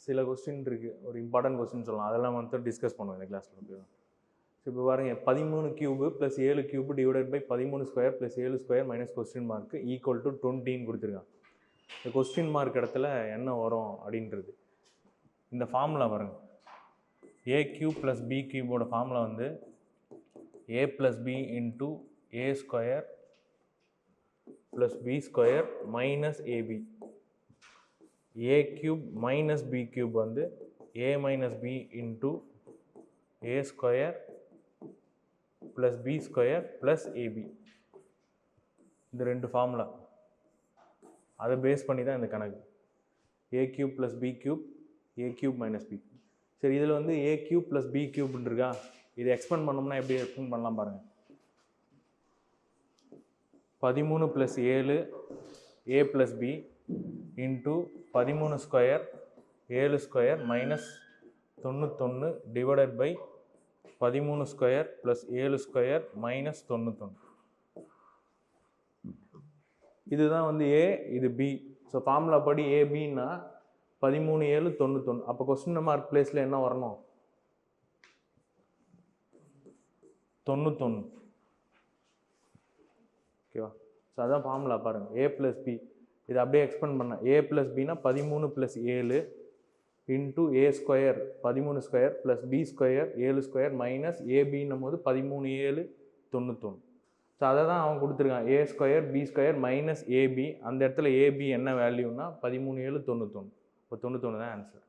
சில கொஸ்டின் இருக்குது, ஒரு இம்பார்ட்டன்ட் கொஸ்டின் சொல்லலாம், அதெல்லாம் வந்து டிஸ்கஸ் பண்ணுவோம் இந்த கிளாஸில். ஓகேவா? ஸோ இப்போ பாருங்கள், 13 cube plus 7 cube divided by 13 square plus 7 square minus question mark equal to 20ன்னு கொடுத்துருக்கான். இந்த கொஸ்டின் மார்க் இடத்துல என்ன வரும் அப்படின்றது இந்த ஃபார்முலா பாருங்கள். ஏ கியூப் ப்ளஸ் பி கியூபோட ஃபார்முலா வந்து A plus B into A square plus B square minus AB. A cube minus B cube வந்து A minus B into A square plus B square plus AB. இந்த ரெண்டு formula அதை base பண்ணி தான் இந்த கணக்கு. A cube plus B cube, A cube minus B cube. சரி, இதில் வந்து ஏ கியூப் ப்ளஸ் பி கியூப்னு இருக்கா, இதை எக்ஸ்பெண்ட் பண்ணோம்னா எப்படி எக்ஸ்பெண்ட் பண்ணலாம் பாருங்கள். 13 plus 7 A plus B into 13 square 7 square minus 91 divided by 13 square plus 7 square minus 91. இதுதான் வந்து ஏ, இது பி. ஸோ ஃபார்முலா படி ஏபின்னா 13 7 91. அப்போ கொஸ்டின் மார்க் பிளேஸில் என்ன வரணும்? 91. ஓகேவா? ஸோ அதான் ஃபார்முலா பாருங்கள். ஏ ப்ளஸ் பி இதை அப்படியே எக்ஸ்பெண்ட் பண்ண ஏ ப்ளஸ் பின்னா 13 plus 7 into A square 13 square plus B square 7 square minus ஏபின்னும் போது 13 7 91. ஸோ அதை தான் அவன் கொடுத்துருக்கான், A square B square minus AB. அந்த இடத்துல ஏபி என்ன வேல்யூன்னா 13 7 91. இப்போ 91 தான் ஆன்சர்.